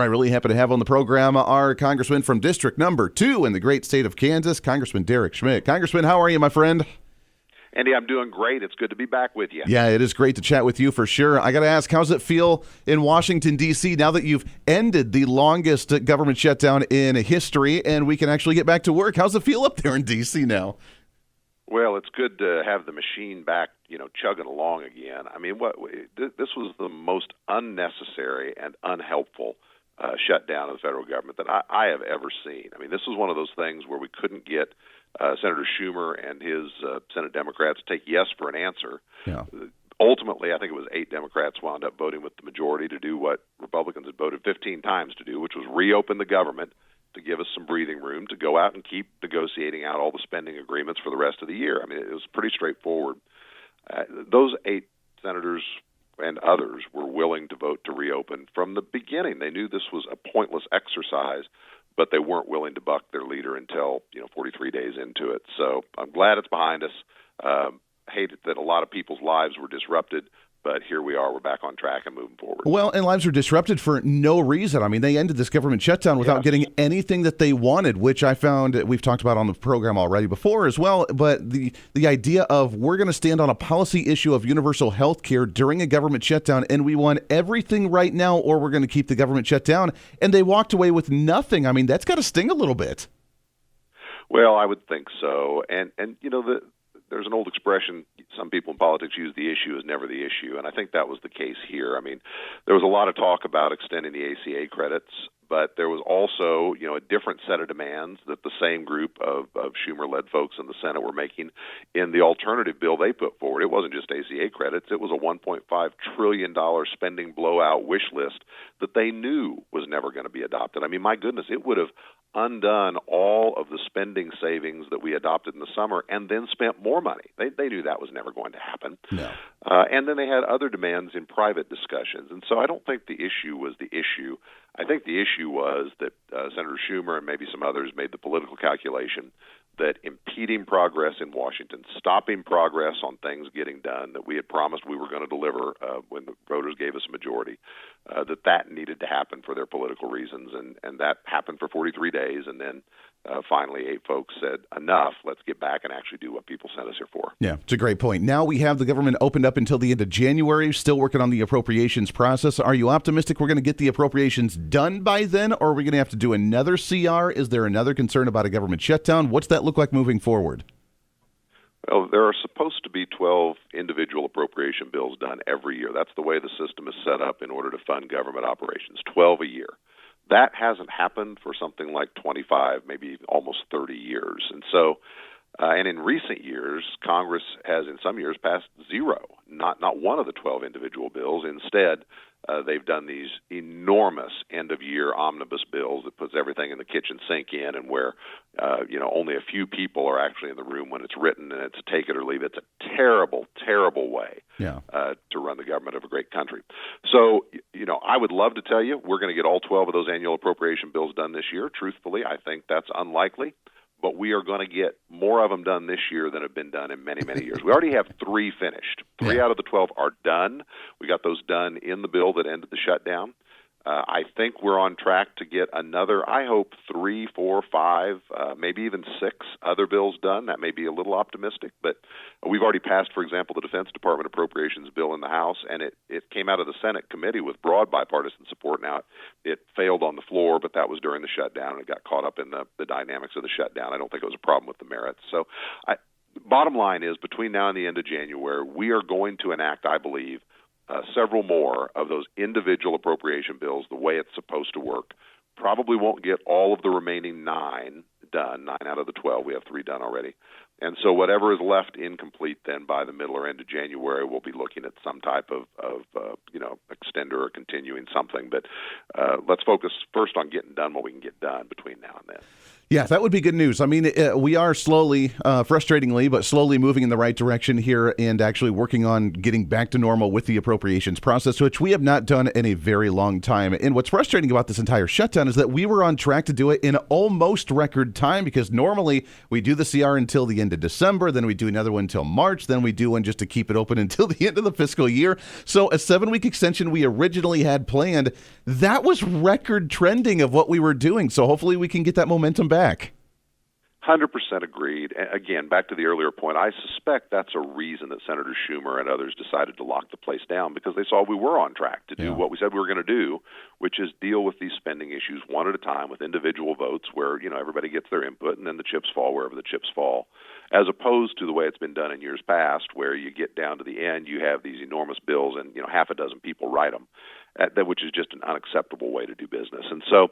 I really happy to have on the program our Congressman from District Number 2 in the great state of Kansas, Congressman Derek Schmidt. Congressman, how are you, my friend? Andy, I'm doing great. It's good to be back with you. Yeah, it is great to chat with you for sure. I got to ask, how's it feel in Washington, D.C. now that you've ended the longest government shutdown in history and we can actually get back to work? How's it feel up there in D.C. now? Well, it's good to have the machine back, chugging along again. I mean, this was the most unnecessary and unhelpful shutdown of the federal government that I have ever seen. I mean, this was one of those things where we couldn't get Senator Schumer and his Senate Democrats to take yes for an answer. Yeah. Ultimately, I think it was 8 Democrats wound up voting with the majority to do what Republicans had voted 15 times to do, which was reopen the government to give us some breathing room to go out and keep negotiating out all the spending agreements for the rest of the year. I mean, it was pretty straightforward. Those 8 senators and others were willing to vote to reopen from the beginning. They knew this was a pointless exercise, but they weren't willing to buck their leader until 43 days into it. So I'm glad it's behind us. Hated that a lot of people's lives were disrupted, but here we are. We're back on track and moving forward. Well, and lives were disrupted for no reason. I mean, they ended this government shutdown without getting anything that they wanted, which I found we've talked about on the program already before as well. But the idea of we're going to stand on a policy issue of universal health care during a government shutdown, and we want everything right now, or we're going to keep the government shut down. And they walked away with nothing. I mean, that's got to sting a little bit. Well, I would think so. And there's an old expression, some people in politics use, the issue is never the issue, and I think that was the case here. I mean, there was a lot of talk about extending the ACA credits, but there was also, a different set of demands that the same group of Schumer-led folks in the Senate were making in the alternative bill they put forward. It wasn't just ACA credits. It was a $1.5 trillion spending blowout wish list that they knew was never going to be adopted. I mean, my goodness, it would have undone all of the spending savings that we adopted in the summer and then spent more money. They knew that was never going to happen. No. And then they had other demands in private discussions. And so I don't think the issue was the issue. I think the issue was that Senator Schumer and maybe some others made the political calculation that impeding progress in Washington, stopping progress on things getting done that we had promised we were going to deliver when the voters gave us a majority, that needed to happen for their political reasons. And that happened for 43 days. And then finally 8 folks said, enough, let's get back and actually do what people sent us here for. Yeah, it's a great point. Now we have the government opened up until the end of January, still working on the appropriations process. Are you optimistic we're going to get the appropriations done by then, or are we going to have to do another CR? Is there another concern about a government shutdown? What's that look like moving forward? Well, there are supposed to be 12 individual appropriation bills done every year. That's the way the system is set up in order to fund government operations, 12 a year. That hasn't happened for something like 25, maybe almost 30 years. And so, and in recent years, Congress has in some years passed 0, not one of the 12 individual bills. Instead, they've done these enormous end-of-year omnibus bills that puts everything in the kitchen sink in, and where only a few people are actually in the room when it's written, and it's a take it or leave it. It's a terrible, terrible way to run the government of a great country. So, I would love to tell you we're going to get all 12 of those annual appropriation bills done this year. Truthfully, I think that's unlikely. But we are going to get more of them done this year than have been done in many, many years. We already have 3 finished. 3 out of the 12 are done. We got those done in the bill that ended the shutdown. I think we're on track to get another, I hope, 3, 4, 5, maybe even 6 other bills done. That may be a little optimistic, but we've already passed, for example, the Defense Department Appropriations bill in the House, and it came out of the Senate committee with broad bipartisan support. Now, it failed on the floor, but that was during the shutdown, and it got caught up in the dynamics of the shutdown. I don't think it was a problem with the merits. So bottom line is, between now and the end of January, we are going to enact, I believe, several more of those individual appropriation bills the way it's supposed to work. Probably won't get all of the remaining 9 done, 9 out of the 12. We have 3 done already. And so whatever is left incomplete then by the middle or end of January, we'll be looking at some type of extender or continuing something. But let's focus first on getting done what we can get done between now and then. Yeah, that would be good news. I mean, we are slowly, frustratingly, but slowly moving in the right direction here and actually working on getting back to normal with the appropriations process, which we have not done in a very long time. And what's frustrating about this entire shutdown is that we were on track to do it in almost record time, because normally we do the CR until the end of December, then we do another one until March, then we do one just to keep it open until the end of the fiscal year. So a 7-week extension we originally had planned, that was record trending of what we were doing. So hopefully we can get that momentum back. 100% agreed. Again, back to the earlier point, I suspect that's a reason that Senator Schumer and others decided to lock the place down, because they saw we were on track to do what we said we were going to do, which is deal with these spending issues one at a time with individual votes where, everybody gets their input and then the chips fall wherever the chips fall, as opposed to the way it's been done in years past, where you get down to the end, you have these enormous bills and, half a dozen people write them. Which is just an unacceptable way to do business. And so,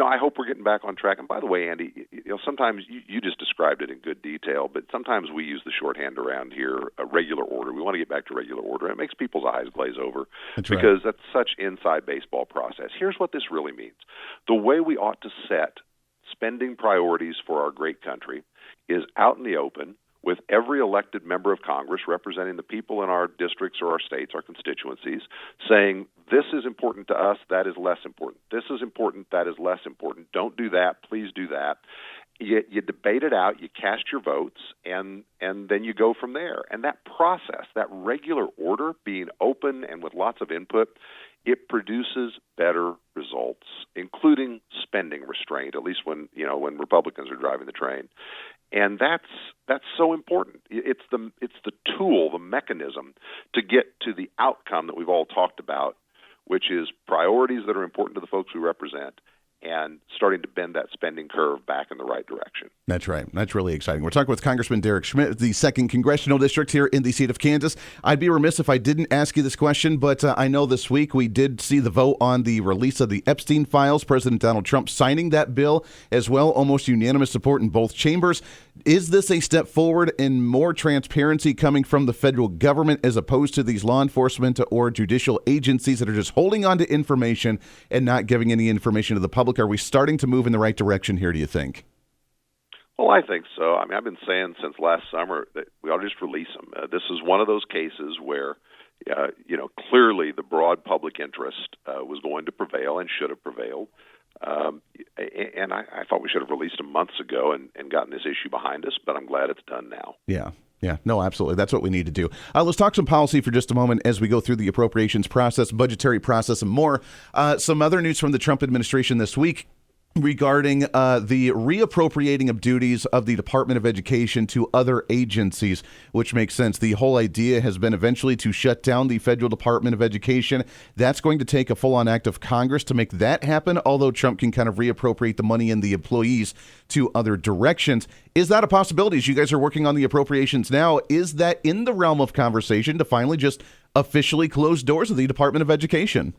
I hope we're getting back on track. And by the way, Andy, sometimes you just described it in good detail, but sometimes we use the shorthand around here, a regular order. We want to get back to regular order. And it makes people's eyes glaze over because that's such inside baseball process. Here's what this really means. The way we ought to set spending priorities for our great country is out in the open, with every elected member of Congress representing the people in our districts or our states, our constituencies, saying, this is important to us, that is less important. This is important, that is less important. Don't do that, please do that. You debate it out, you cast your votes, and then you go from there. And that process, that regular order, being open and with lots of input, it produces better results, including spending restraint, at least when Republicans are driving the train. And that's so important. It's the tool, the mechanism to get to the outcome that we've all talked about, which is priorities that are important to the folks we represent, and starting to bend that spending curve back in the right direction. That's right. That's really exciting. We're talking with Congressman Derek Schmidt, the 2nd Congressional District here in the state of Kansas. I'd be remiss if I didn't ask you this question, but I know this week we did see the vote on the release of the Epstein files, President Donald Trump signing that bill as well, almost unanimous support in both chambers. Is this a step forward in more transparency coming from the federal government as opposed to these law enforcement or judicial agencies that are just holding on to information and not giving any information to the public? Are we starting to move in the right direction here, do you think? Well, I think so. I mean, I've been saying since last summer that we ought to just release them. This is one of those cases where, clearly the broad public interest was going to prevail and should have prevailed. And I thought we should have released them months ago and gotten this issue behind us, but I'm glad it's done now. Yeah, no, absolutely. That's what we need to do. Let's talk some policy for just a moment as we go through the appropriations process, budgetary process, and more. Some other news from the Trump administration this week regarding the reappropriating of duties of the Department of Education to other agencies, which makes sense. The whole idea has been eventually to shut down the Federal Department of Education. That's going to take a full-on act of Congress to make that happen, although Trump can kind of reappropriate the money and the employees to other directions. Is that a possibility? As you guys are working on the appropriations now, is that in the realm of conversation to finally just officially close doors of the Department of Education?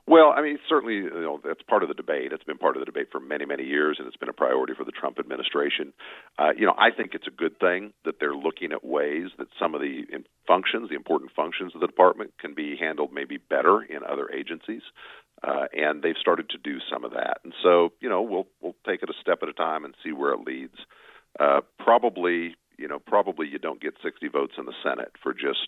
Well, I mean, certainly, that's part of the debate. It's been part of the debate for many, many years, and it's been a priority for the Trump administration. I think it's a good thing that they're looking at ways that some of the functions, the important functions of the department, can be handled maybe better in other agencies, and they've started to do some of that. And so, we'll take it a step at a time and see where it leads. Probably you don't get 60 votes in the Senate for just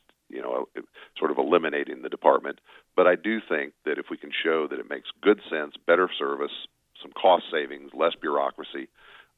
sort of eliminating the department. But I do think that if we can show that it makes good sense, better service, some cost savings, less bureaucracy,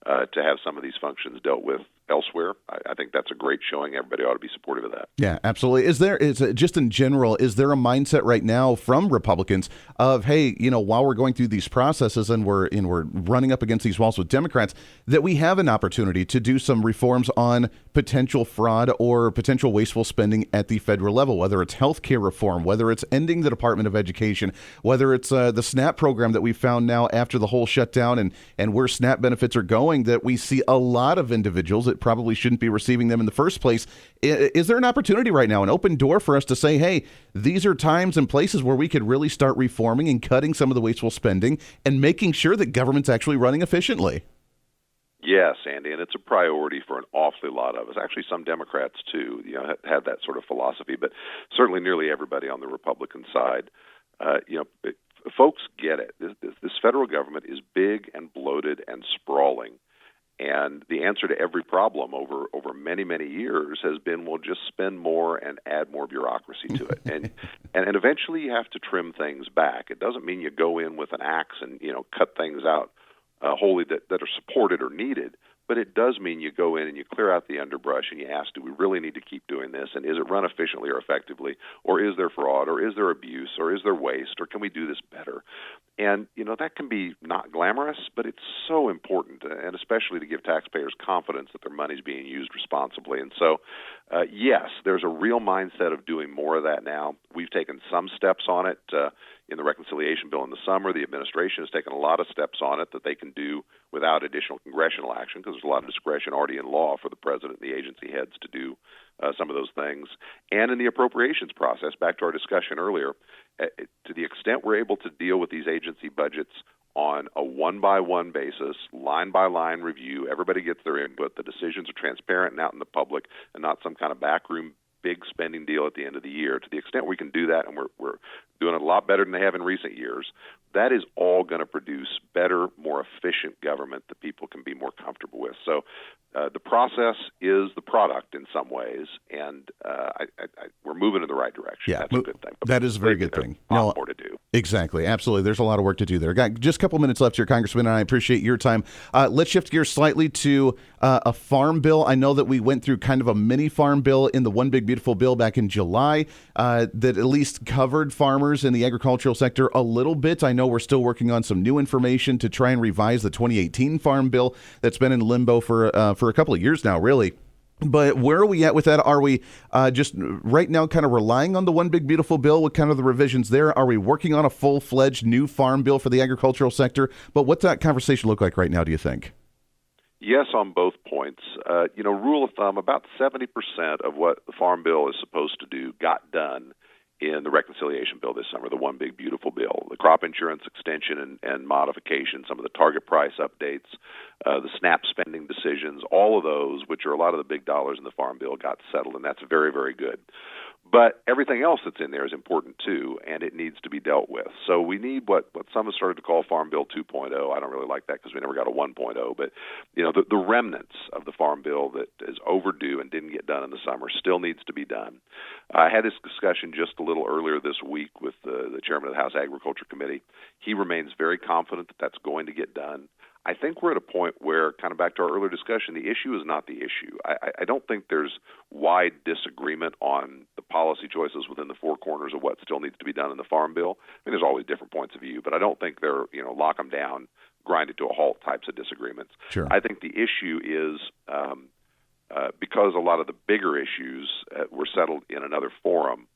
to have some of these functions dealt with elsewhere, I think that's a great showing. Everybody ought to be supportive of that. Yeah, absolutely. Just in general, is there a mindset right now from Republicans of, hey, while we're going through these processes and we're running up against these walls with Democrats, that we have an opportunity to do some reforms on potential fraud or potential wasteful spending at the federal level, whether it's healthcare reform, whether it's ending the Department of Education, whether it's the SNAP program that we found now after the whole shutdown and where SNAP benefits are going, that we see a lot of individuals that probably shouldn't be receiving them in the first place. Is there an opportunity right now, an open door for us to say, hey, these are times and places where we could really start reforming and cutting some of the wasteful spending and making sure that government's actually running efficiently? Yes, Andy, and it's a priority for an awfully lot of us. Actually, some Democrats, too, have that sort of philosophy, but certainly nearly everybody on the Republican side. Folks get it. This federal government is big and bloated and sprawling. And the answer to every problem over many, many years has been, well, just spend more and add more bureaucracy to it. And eventually you have to trim things back. It doesn't mean you go in with an axe and, cut things out wholly that are supported or needed. But it does mean you go in and you clear out the underbrush and you ask, do we really need to keep doing this? And is it run efficiently or effectively? Or is there fraud? Or is there abuse? Or is there waste? Or can we do this better? And, that can be not glamorous, but it's so important, and especially to give taxpayers confidence that their money's being used responsibly. And so, yes, there's a real mindset of doing more of that now. We've taken some steps on it in the reconciliation bill in the summer. The administration has taken a lot of steps on it that they can do without additional congressional action, because there's a lot of discretion already in law for the president and the agency heads to do some of those things. And in the appropriations process, back to our discussion earlier, to the extent we're able to deal with these agency budgets on a one-by-one basis, line-by-line review, everybody gets their input, the decisions are transparent and out in the public and not some kind of backroom big spending deal at the end of the year. To the extent we can do that, and we're doing it a lot better than they have in recent years, that is all going to produce better, more efficient government that people can be more comfortable with. So the process is the product in some ways, and we're moving in the right direction. Yeah, that's a good thing. That is a very good thing. A lot more to do. Exactly. Absolutely. There's a lot of work to do there. Got just a couple minutes left here, Congressman, and I appreciate your time. Let's shift gears slightly to a farm bill. I know that we went through kind of a mini farm bill in the One Big Beautiful Bill back in July that at least covered farmers in the agricultural sector a little bit. I know we're still working on some new information to try and revise the 2018 farm bill that's been in limbo for a couple of years now, really. But where are we at with that? Are we just right now kind of relying on the One Big Beautiful Bill with kind of the revisions there? Are we working on a full-fledged new farm bill for the agricultural sector? But what's that conversation look like right now, do you think? Yes, on both points. Rule of thumb, about 70% of what the Farm Bill is supposed to do got done in the reconciliation bill this summer, the One Big Beautiful Bill. The crop insurance extension and modification, some of the target price updates, the SNAP spending decisions, all of those, which are a lot of the big dollars in the Farm Bill, got settled, and that's very, very good. But everything else that's in there is important, too, and it needs to be dealt with. So we need what some have started to call Farm Bill 2.0. I don't really like that because we never got a 1.0. But, the remnants of the Farm Bill that is overdue and didn't get done in the summer still needs to be done. I had this discussion just a little earlier this week with the chairman of the House Agriculture Committee. He remains very confident that that's going to get done. I think we're at a point where, kind of back to our earlier discussion, the issue is not the issue. I don't think there's wide disagreement on the policy choices within the four corners of what still needs to be done in the Farm Bill. I mean, there's always different points of view, but I don't think they're, lock them down, grind it to a halt types of disagreements. Sure. I think the issue is because a lot of the bigger issues were settled in another forum,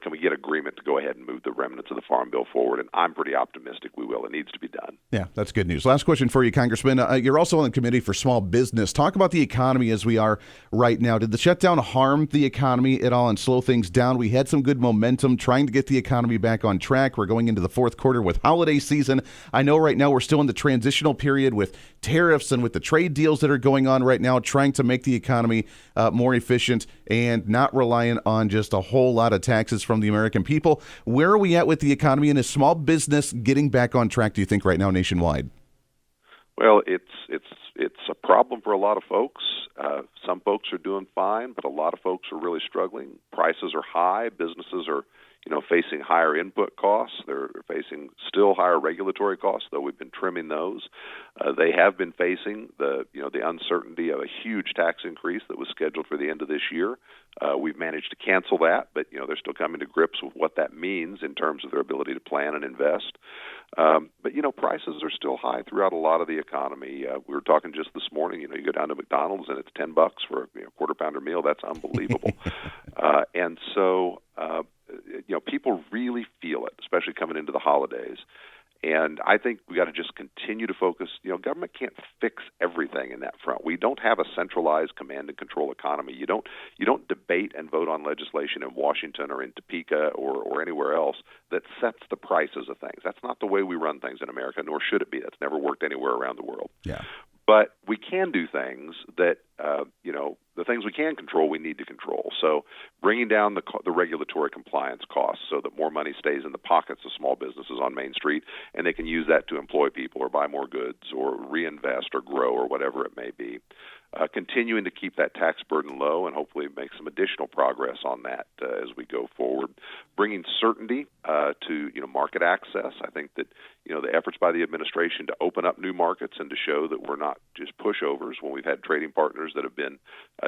can we get agreement to go ahead and move the remnants of the Farm Bill forward? And I'm pretty optimistic we will. It needs to be done. Yeah, that's good news. Last question for you, Congressman. You're also on the Committee for Small Business. Talk about the economy as we are right now. Did the shutdown harm the economy at all and slow things down? We had some good momentum trying to get the economy back on track. We're going into the fourth quarter with holiday season. I know right now we're still in the transitional period with tariffs and with the trade deals that are going on right now, trying to make the economy more efficient and not reliant on just a whole lot of taxes from the American people. Where are we at with the economy, and is small business getting back on track, do you think, right now nationwide? Well, it's a problem for a lot of folks. Some folks are doing fine, but a lot of folks are really struggling. Prices are high. Businesses are facing higher input costs. They're facing still higher regulatory costs, though we've been trimming those. They have been facing the uncertainty of a huge tax increase that was scheduled for the end of this year. We've managed to cancel that, but they're still coming to grips with what that means in terms of their ability to plan and invest. But prices are still high throughout a lot of the economy. We were talking just this morning. You go down to McDonald's and it's $10 for a quarter pounder meal. That's unbelievable. And so people really feel it, especially coming into the holidays. And I think we got to just continue to focus. Government can't fix everything in that front. We don't have a centralized command and control economy. You don't debate and vote on legislation in Washington or in Topeka or anywhere else that sets the prices of things. That's not the way we run things in America, nor should it be. That's never worked anywhere around the world. Yeah. But we can do things that, the things we can control, we need to control. So bringing down the regulatory compliance costs so that more money stays in the pockets of small businesses on Main Street, and they can use that to employ people or buy more goods or reinvest or grow or whatever it may be. Continuing to keep that tax burden low and hopefully make some additional progress on that as we go forward. Bringing certainty to market access. I think that the efforts by the administration to open up new markets and to show that we're not just pushovers when we've had trading partners that have been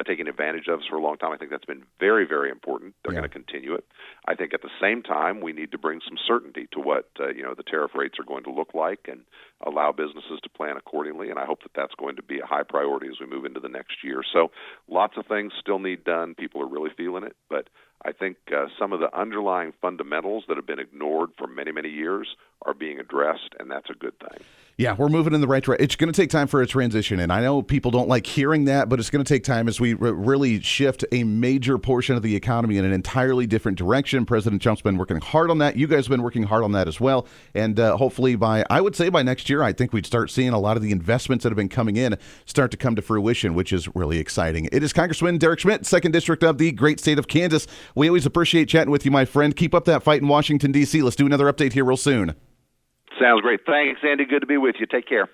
taking advantage of us for a long time. I think that's been very, very important. They're going to continue it. I think at the same time we need to bring some certainty to what the tariff rates are going to look like and allow businesses to plan accordingly. And I hope that that's going to be a high priority as we move into the next year. So lots of things still need done. People are really feeling it, but I think some of the underlying fundamentals that have been ignored for many, many years are being addressed, and that's a good thing. Yeah, we're moving in the right direction. It's going to take time for a transition, and I know people don't like hearing that, but it's going to take time as we really shift a major portion of the economy in an entirely different direction. President Trump's been working hard on that. You guys have been working hard on that as well, and hopefully by next year, I think we'd start seeing a lot of the investments that have been coming in start to come to fruition, which is really exciting. It is Congressman Derek Schmidt, 2nd District of the great state of Kansas. We always appreciate chatting with you, my friend. Keep up that fight in Washington, D.C. Let's do another update here real soon. Sounds great. Thanks, Andy. Good to be with you. Take care.